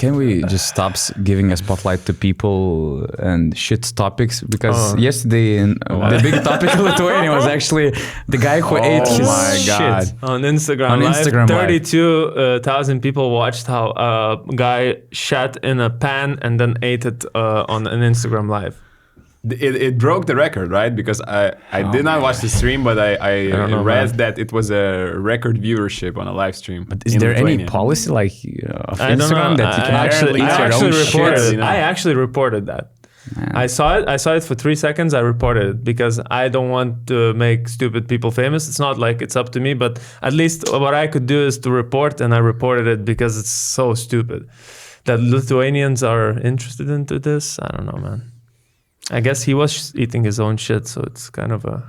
can we just stop giving a spotlight to people and shit topics? Because yesterday the big topic of Lithuania was actually the guy who ate his shit on Instagram. Live. 32,000 people watched how a guy shat in a pan and then ate it on an Instagram live. It broke the record, right? Because I did not watch the stream, but I read that it was a record viewership on a live stream. But is there any policy like of Instagram that you can actually eat your own shit? I actually reported that. Man. I saw it for 3 seconds. I reported it because I don't want to make stupid people famous. It's not like it's up to me, but at least what I could do is to report, and I reported it because it's so stupid. That Lithuanians are interested into this, I don't know, man. I guess he was eating his own shit, so it's kind of a...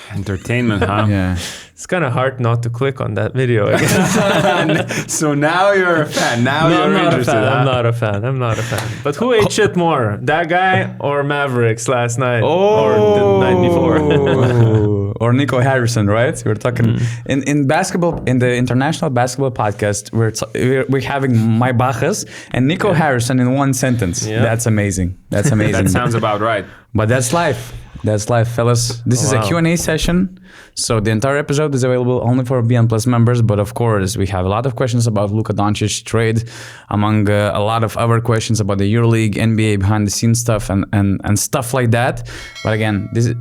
entertainment, huh? Yeah. It's kind of hard not to click on that video, I guess. So now you're a fan. Now you're interested. I'm not a fan. But who ate shit more? That guy or Mavericks last night? Or the night before? Or Nico Harrison, right? We're talking in basketball, in the International Basketball Podcast, we're having my Bachas and Nico Harrison in one sentence. Yeah. That's amazing. That sounds about right. But that's life. That's life, fellas. This is a Q&A session. So the entire episode is available only for BN Plus members. But of course, we have a lot of questions about Luka Doncic trade, among a lot of other questions about the EuroLeague, NBA behind the scenes stuff and stuff like that. But again, this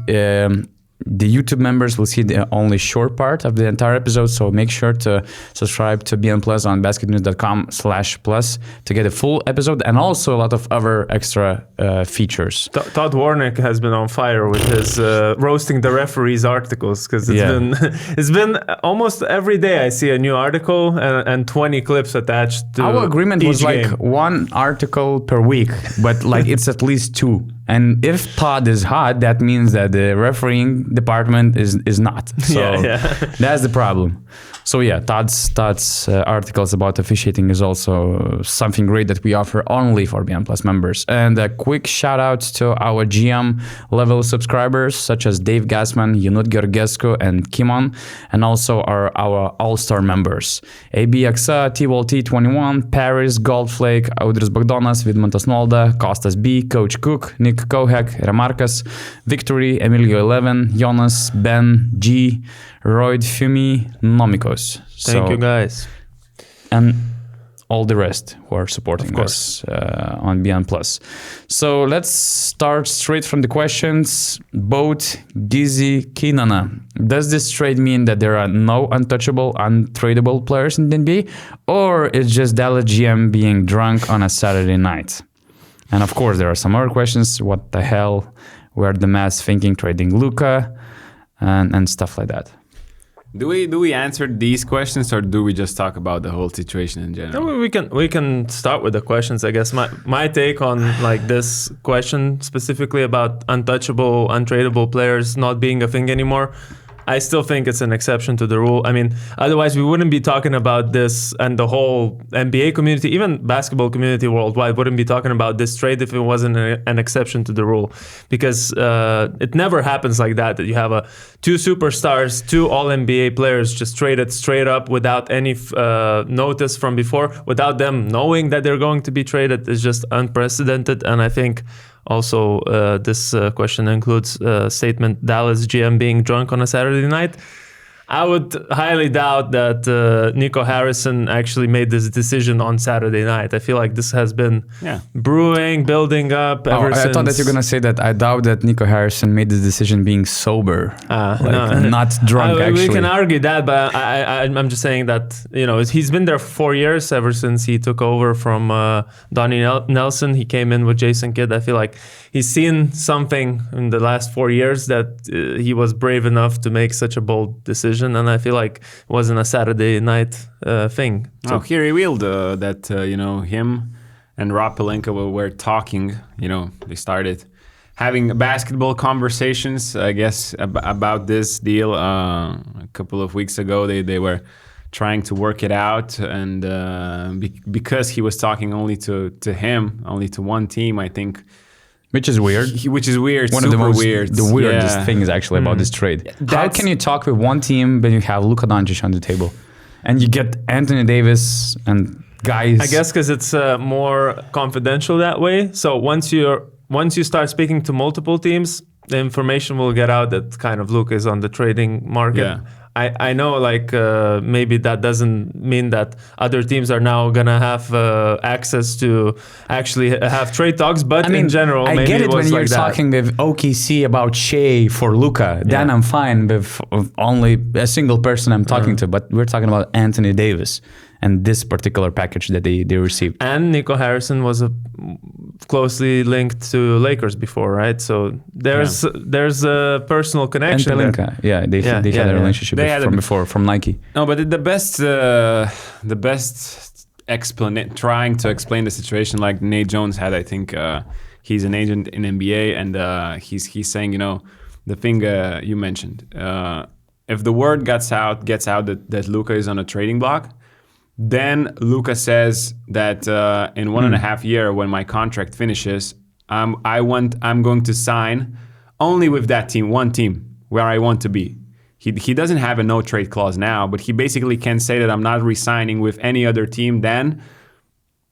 the YouTube members will see the only short part of the entire episode, so make sure to subscribe to BN Plus on basketnews.com/plus to get a full episode and also a lot of other extra features. Todd Warnick has been on fire with his roasting the referees articles, because it's been almost every day I see a new article and 20 clips attached to our agreement was game. Like one article per week, but like it's at least 2. And if Todd is hot, that means that the refereeing department is not. So that's the problem. So yeah, Todd's articles about officiating is also something great that we offer only for BN Plus members. And a quick shout out to our GM level subscribers such as Dave Gassman, Yunut Georgescu, and Kimon, and also our all-star members. AB Aksa, T-Wall-T21, Paris, Goldflake, Audris Bagdonas, Vidmantas Nolda, Kostas B, Coach Cook, Nick Kohek, Remarkas, Victory, Emilio 11, Jonas, Ben, G, Royd, Fumi, Nomikos. Thank you guys. And all the rest who are supporting us on BN Plus. So let's start straight from the questions. Boat, Gizzy, Kinana. Does this trade mean that there are no untouchable, untradeable players in the NBA? Or it's just Dallas GM being drunk on a Saturday night? And of course, there are some other questions. What the hell were the Mavs thinking trading Luka and stuff like that? Do we answer these questions, or do we just talk about the whole situation in general? No, we can start with the questions. I guess my take on like this question specifically about untouchable, untradeable players not being a thing anymore. I still think it's an exception to the rule. I mean, otherwise we wouldn't be talking about this, and the whole NBA community, even basketball community worldwide, wouldn't be talking about this trade if it wasn't an exception to the rule. Because it never happens like that you have 2 superstars, 2 all-NBA players just traded straight up without any notice from before, without them knowing that they're going to be traded. It's just unprecedented, and I think also, this question includes statement Dallas GM being drunk on a Saturday night. I would highly doubt that Nico Harrison actually made this decision on Saturday night. I feel like this has been brewing, building up ever since. I thought that you're going to say that I doubt that Nico Harrison made this decision being sober, not drunk, actually. We can argue that, but I'm just saying that, he's been there 4 years, ever since he took over from Donnie Nelson. He came in with Jason Kidd. I feel like he's seen something in the last 4 years that he was brave enough to make such a bold decision. And I feel like it wasn't a Saturday night thing. So he revealed that, him and Rob Pelinka were talking, they started having basketball conversations, I guess, about this deal a couple of weeks ago. They were trying to work it out. And because he was talking only to him, only to one team, I think... Which is weird. One of the weirdest things actually about this trade. How can you talk with one team when you have Luka Doncic on the table, and you get Anthony Davis and guys. I guess because it's more confidential that way. So once you start speaking to multiple teams, the information will get out that kind of Luka is on the trading market. Yeah. I know, like, maybe that doesn't mean that other teams are now gonna have access to actually have trade talks, but in general, I maybe get it was when you're like talking with OKC about Shea for Luka. Then I'm fine with only a single person I'm talking to, but we're talking about Anthony Davis and this particular package that they received. And Nico Harrison was closely linked to Lakers before, right? So there's a personal connection. And Pelinka, they had a relationship from before, from Nike. No, but the best trying to explain the situation, like Nate Jones had, I think he's an agent in NBA, and he's saying, the thing you mentioned, if the word gets out that Luka is on a trading block, then Luka says that in 1.5 years, when my contract finishes, I'm going to sign only with that team, one team where I want to be. He doesn't have a no trade clause now, but he basically can say that I'm not re-signing with any other team. Then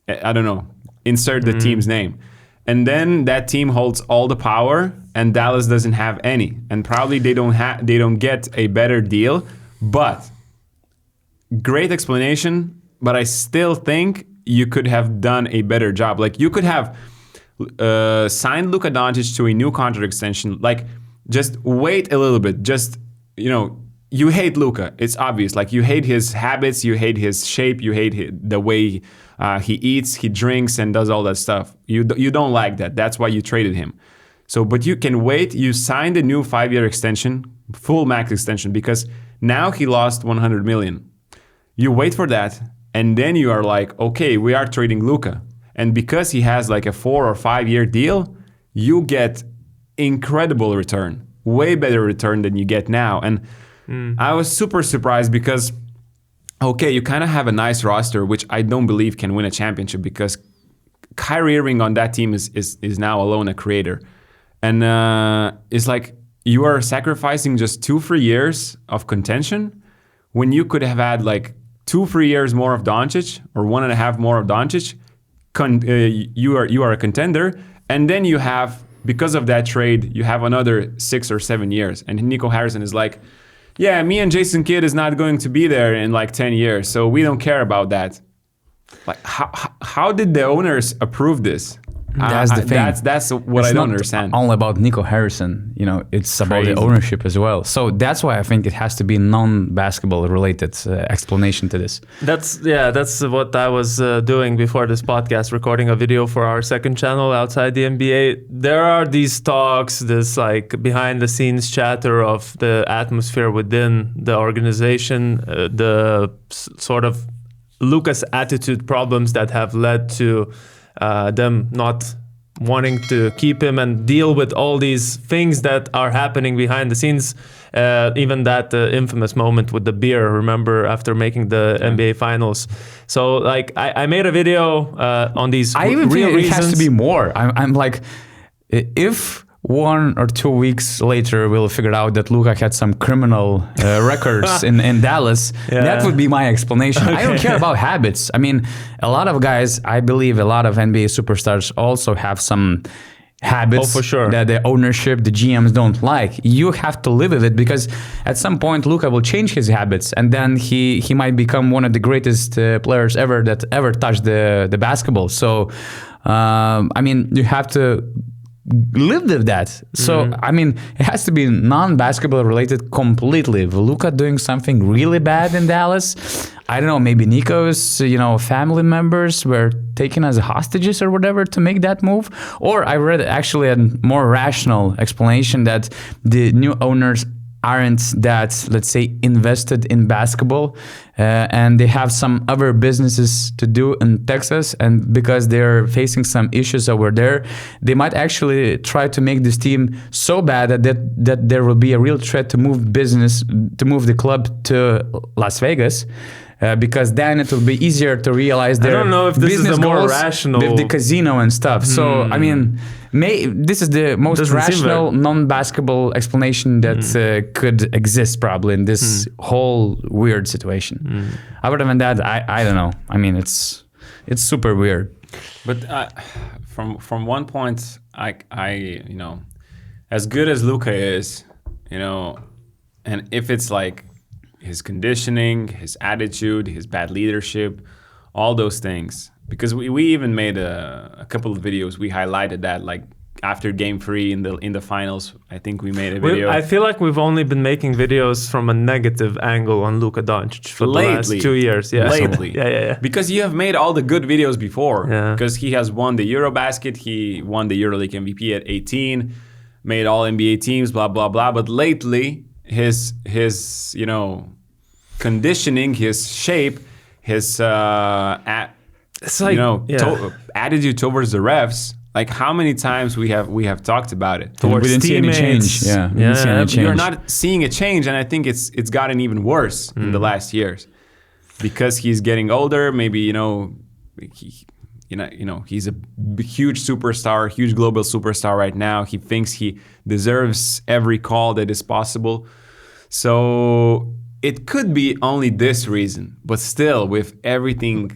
I don't know, insert the team's name, and then that team holds all the power, and Dallas doesn't have any, and probably they don't get a better deal, but. Great explanation, but I still think you could have done a better job. Like, you could have signed Luka Doncic to a new contract extension. Like, just wait a little bit. Just, you hate Luka. It's obvious. Like, you hate his habits, you hate his shape, you hate the way he eats, he drinks, and does all that stuff. You don't like that. That's why you traded him. So, but you can wait. You signed a new 5-year extension, full max extension, because now he lost $100 million. You wait for that, and then you are like, okay, we are trading Luka. And because he has like a 4 or 5 year deal, you get incredible return, way better return than you get now. And I was super surprised because, okay, you kind of have a nice roster, which I don't believe can win a championship, because Kyrie Irving on that team is now alone a creator. And it's like you are sacrificing just 2-3 years of contention when you could have had like 2-3 years more of Doncic, or 1.5 more of Doncic. You are a contender, and then you have, because of that trade, you have another 6 or 7 years. And Nico Harrison is like, yeah, me and Jason Kidd is not going to be there in like 10 years, so we don't care about that. Like, how did the owners approve this? That's the thing. That's what I don't understand. It's not only about Nico Harrison. It's about Crazy. the ownership as well. So that's why I think it has to be non-basketball related explanation to this. That's what I was doing before this podcast, recording a video for our second channel outside the NBA. There are these talks, this like behind the scenes chatter of the atmosphere within the organization, the sort of Luka's attitude problems that have led to them not wanting to keep him and deal with all these things that are happening behind the scenes. Even that infamous moment with the beer, remember, after making the NBA Finals. So, like, I made a video on these I even real think reasons. it has to be more. I'm like, if 1 or 2 weeks later we'll figure out that Luka had some criminal records in Dallas, that would be my explanation. Okay. I don't care about habits. I mean, a lot of guys, I believe a lot of NBA superstars also have some habits for sure. that the ownership, the GMs don't like. You have to live with it, because at some point Luka will change his habits, and then he might become one of the greatest players ever that ever touched the basketball. So, I mean, you have to live with that. So, I mean, it has to be non-basketball related completely. If Luka doing something really bad in Dallas, I don't know, maybe Nico's, family members were taken as hostages or whatever to make that move. Or I read actually a more rational explanation that the new owners aren't that, let's say, invested in basketball, and they have some other businesses to do in Texas, and because they're facing some issues over there, they might actually try to make this team so bad that there will be a real threat to move the club to Las Vegas. Because then it will be easier to realize their I don't know if this business is the more goals rational with the casino and stuff. So, I mean, this is the most rational non-basketball explanation that could exist probably in this whole weird situation. Other than that, I don't know. I mean, it's It's super weird. But from one point, I you know, as good as Luka is, you know, and if it's like his conditioning, his attitude, his bad leadership, all those things, because we even made a couple of videos. We highlighted that, like after Game 3 in the finals. I think we made a video. I feel like we've only been making videos from a negative angle on Luka Doncic for the last 2 years. Yeah, lately. Yeah. Because you have made all the good videos before. Yeah. Because he has won the Eurobasket, he won the EuroLeague MVP at 18, made all NBA teams, blah blah blah. But lately, his you know, conditioning, his shape, his it's like, you know, attitude towards the refs. Like how many times we have talked about it. We didn't see any change. Yeah, we didn't see any change. You're not seeing a change, and I think it's gotten even worse in the last years because he's getting older. Maybe you know, he's a huge superstar, huge global superstar right now. He thinks he deserves every call that is possible. So it could be only this reason, but still, with everything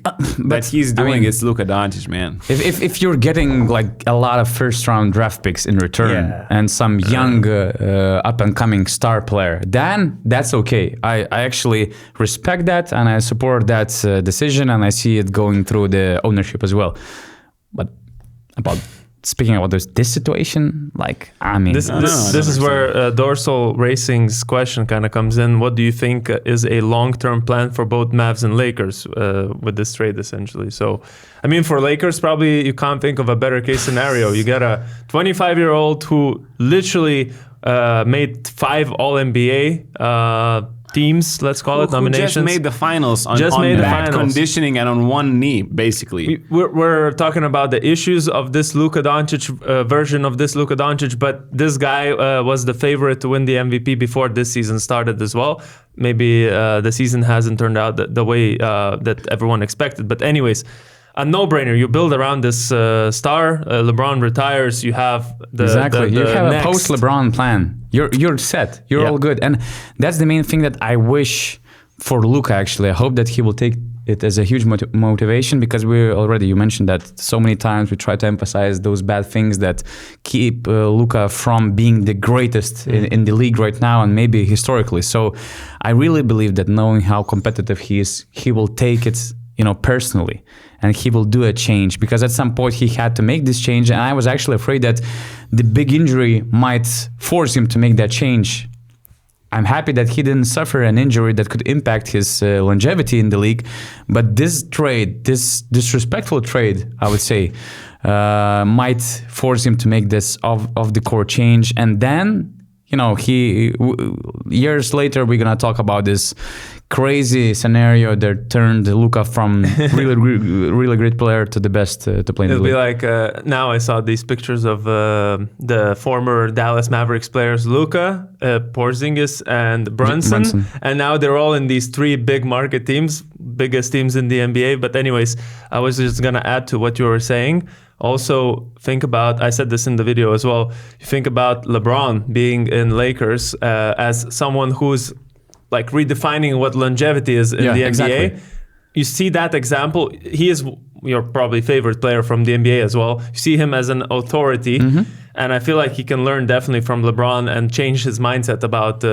that he's doing, it's Luka Doncic, man. If you're getting like a lot of first-round draft picks in return and some young up-and-coming star player, then that's okay. I actually respect that and I support that decision, and I see it going through the ownership as well. But speaking about this situation, like, I mean... This is where Dorsal Racing's question kind of comes in. What do you think is a long-term plan for both Mavs and Lakers with this trade, essentially? So, I mean, for Lakers, probably you can't think of a better case scenario. You get a 25-year-old who literally made 5 All-NBA teams, let's call it, nominations. Just made the finals on bad conditioning and on one knee, basically. We're talking about the issues of this Luka Doncic version of this Luka Doncic, but this guy was the favorite to win the MVP before this season started as well. Maybe the season hasn't turned out the way that everyone expected. But anyways, a no-brainer. You build around this star. LeBron retires. You have the you have a post-LeBron plan. You're set. You're all good, and that's the main thing that I wish for Luka. Actually, I hope that he will take it as a huge motivation, because you mentioned that so many times we try to emphasize those bad things that keep Luka from being the greatest in the league right now and maybe historically. So I really believe that, knowing how competitive he is, he will take it, you know, personally, and he will do a change, because at some point he had to make this change, and I was actually afraid that the big injury might force him to make that change. I'm happy that he didn't suffer an injury that could impact his longevity in the league, but this trade, this disrespectful trade, I would say, might force him to make this off the court change, and then, you know, years later we're gonna talk about this crazy scenario that turned Luka from really great player to the best to play in the league. It'll be like, now I saw these pictures of the former Dallas Mavericks players, Luka, Porzingis, and Brunson, and now they're all in these 3 big market teams, biggest teams in the NBA. But anyways, I was just gonna add to what you were saying. Also, think about, I said this in the video as well, you think about LeBron being in Lakers as someone who's like redefining what longevity is in the NBA. Exactly. You see that example. He is your probably favorite player from the NBA as well. You see him as an authority. And I feel like he can learn definitely from LeBron and change his mindset about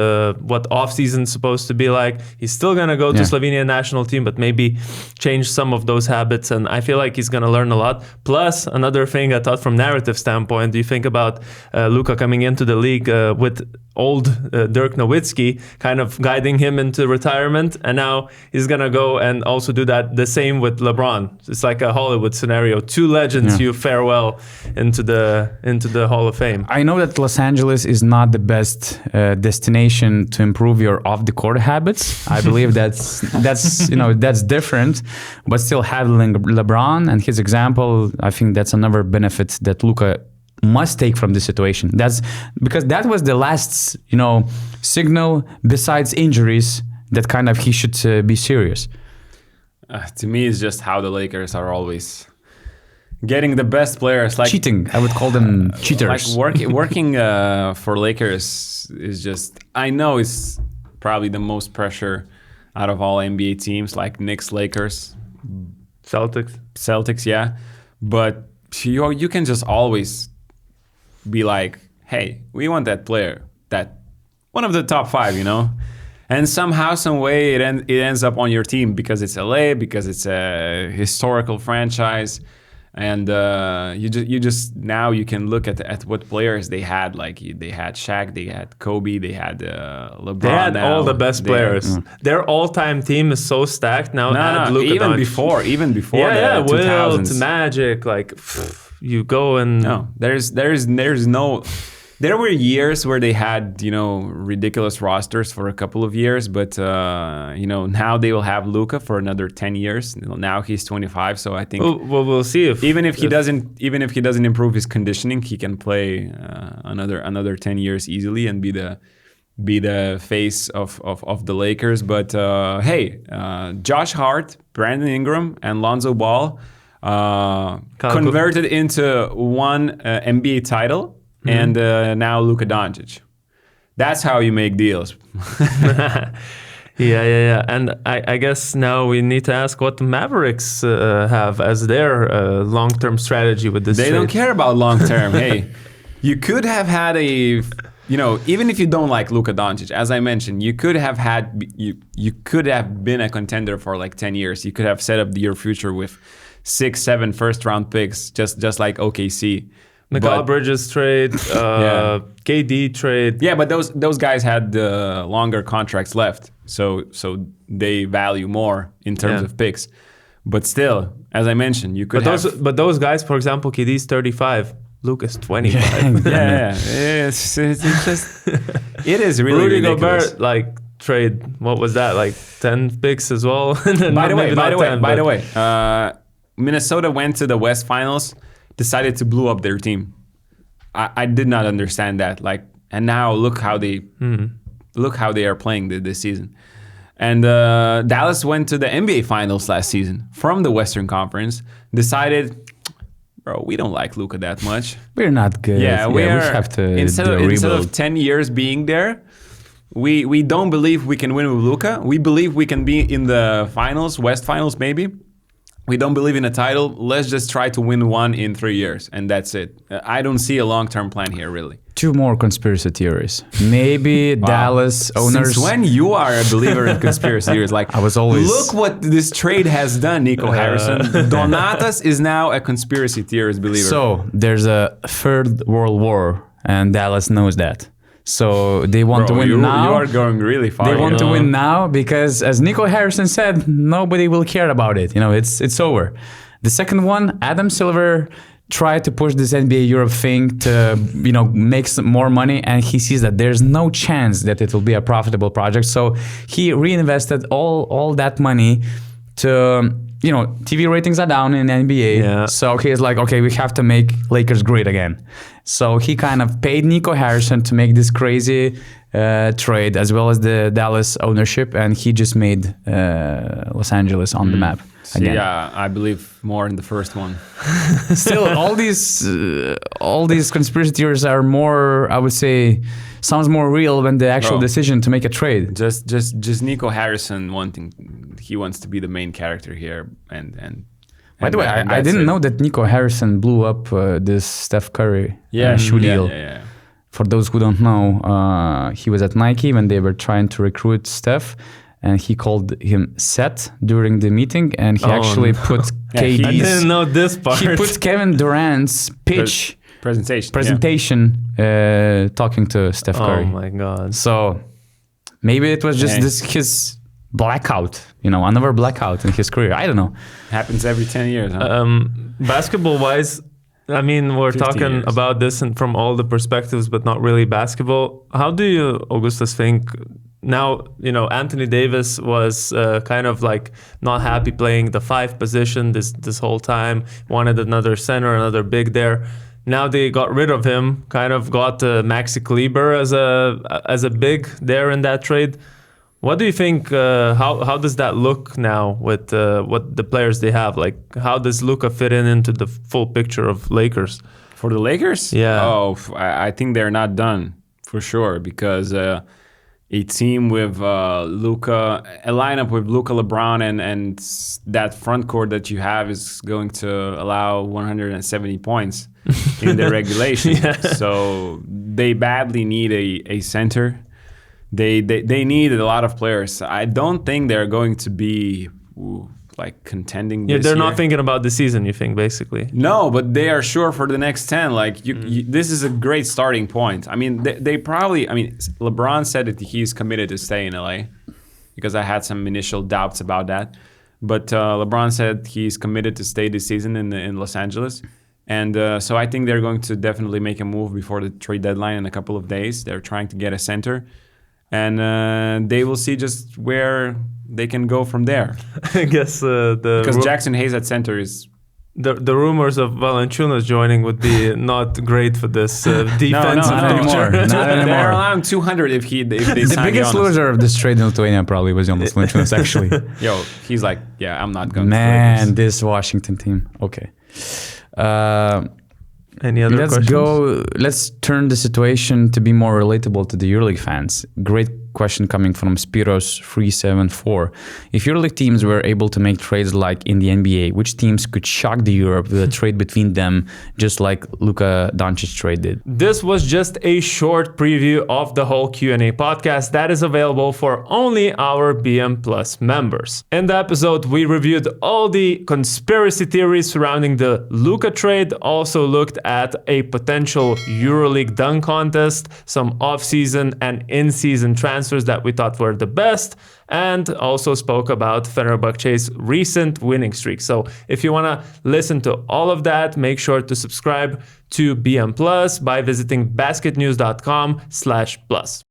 what offseason's supposed to be like. He's still going to go to Slovenia national team, but maybe change some of those habits. And I feel like he's going to learn a lot. Plus, another thing I thought from narrative standpoint, you think about Luka coming into the league with old Dirk Nowitzki kind of guiding him into retirement. And now he's going to go and also do that the same with LeBron. It's like a Hollywood scenario. 2 legends you farewell into the Hall of Fame. I know that Los Angeles is not the best destination to improve your off-the-court habits. I believe that's that's different, but still having LeBron and his example, I think that's another benefit that Luka must take from this situation. That's because that was the last signal besides injuries that kind of he should be serious. To me, it's just how the Lakers are always getting the best players, like cheating. I would call them cheaters. Like working for Lakers is just, I know it's probably the most pressure out of all NBA teams, like Knicks, Lakers. Celtics, yeah. But you can just always be like, hey, we want that player, that one of the top 5, And somehow, some way, it ends up on your team because it's LA, because it's a historical franchise, and you just now you can look at what players they had. Like they had Shaq, they had Kobe, they had LeBron. They had all the best players. Their all-time team is so stacked now. No, Luka even Doncic. even before yeah, the 2000s. Wilt, Magic, like you go and no, there's no. There were years where they had, ridiculous rosters for a couple of years, but now they will have Luka for another 10 years. Now he's 25, so I think we'll see if even if he doesn't improve his conditioning, he can play another 10 years easily and be the face of the Lakers. But hey, Josh Hart, Brandon Ingram, and Lonzo Ball converted into one NBA title. And now Luka Doncic. That's how you make deals. Yeah. And I guess now we need to ask what the Mavericks have as their long-term strategy with this They trade. don't care about long-term. Hey, you could have had even if you don't like Luka Doncic, as I mentioned, you could have been a contender for like 10 years. You could have set up your future with 6-7 first-round picks, just like OKC. Mikal Bridges trade, KD trade. Yeah, but those guys had longer contracts left, so they value more in terms of picks. But still, as I mentioned, you could But those guys, for example, KD's 35, Luka's 25. Yeah. It's just it is really Rudy ridiculous. Gobert trade. What was that? Like 10 picks as well. By the way, Minnesota went to the West Finals. Decided to blow up their team. I did not understand that. And now look how they are playing this season. And Dallas went to the NBA Finals last season from the Western Conference. Decided, bro, we don't like Luka that much. We're not good. Yeah, we have to instead of 10 years being there. We don't believe we can win with Luka. We believe we can be in the finals, West Finals maybe. We don't believe in a title. Let's just try to win one in 3 years, and that's it. I don't see a long-term plan here, really. 2 more conspiracy theories. Maybe Dallas owners. Since when you are a believer in conspiracy theories? I was always. Look what this trade has done, Nico Harrison. Donatas is now a conspiracy theorist believer. So there's a 3rd World War, and Dallas knows that. So they want to win now. You are going really far. They want to win now because, as Nico Harrison said, nobody will care about it. It's over. The second one, Adam Silver tried to push this NBA Europe thing to, make some more money, and he sees that there's no chance that it will be a profitable project. So he reinvested all that money to, TV ratings are down in NBA. Yeah. So he's like, okay, we have to make Lakers great again. So he kind of paid Nico Harrison to make this crazy trade, as well as the Dallas ownership, and he just made Los Angeles on the map again. Yeah, I believe more in the first one. Still, all these conspiracy theories are more, I would say, sounds more real than the actual decision to make a trade. Just Nico Harrison he wants to be the main character here, and by the way, I didn't know that Nico Harrison blew up this Steph Curry shoe deal. Yeah. For those who don't know, he was at Nike when they were trying to recruit Steph, and he called him Seth during the meeting, and he actually put KD's... I didn't know this part. He put Kevin Durant's pitch presentation talking to Steph Curry. Oh my God. So maybe it was just his blackout, another blackout in his career. I don't know. Happens every 10 years. Huh? Basketball-wise, we're talking about this and from all the perspectives, but not really basketball. How do you, Augustas, think now, Anthony Davis was kind of like not happy playing the 5 position this whole time, wanted another center, another big there. Now they got rid of him, kind of got Maxi Kleber as a big there in that trade. What do you think? How does that look now with what the players they have? Like, how does Luka fit into the full picture of Lakers? For the Lakers? Yeah. Oh, I think they're not done for sure because a team with Luka, a lineup with Luka, LeBron, and that front court that you have is going to allow 170 points in the regulation. So they badly need a center. They needed a lot of players. I don't think they're going to be like contending. Yeah, this they're year. not thinking about the season. You think basically? No, but they are sure for the next 10. Like this is a great starting point. I mean, they probably. I mean, LeBron said that he's committed to stay in LA because I had some initial doubts about that. But LeBron said he's committed to stay this season in Los Angeles. And so I think they're going to definitely make a move before the trade deadline in a couple of days. They're trying to get a center. And they will see just where they can go from there. I guess because Jackson Hayes at center is... The rumors of Valanciunas joining would be not great for this defensive not anymore. Not anymore. They're allowing 200 if they The sign biggest Giannis. loser of this trade in Lithuania probably was Jonas Valanciunas, actually. Yo, he's like, yeah, I'm not going to Man, this Washington team. Okay. Any other questions? Let's turn the situation to be more relatable to the EuroLeague fans. Great question coming from Spiros374. If EuroLeague teams were able to make trades like in the NBA, which teams could shock the Europe with a trade between them, just like Luka Doncic trade did? This was just a short preview of the whole Q&A podcast that is available for only our BM Plus members. In the episode, we reviewed all the conspiracy theories surrounding the Luka trade, also looked at a potential EuroLeague dunk contest, some off-season and in-season transfers that we thought were the best, and also spoke about Fenerbahce's recent winning streak. So if you want to listen to all of that, make sure to subscribe to BM Plus by visiting basketnews.com/plus.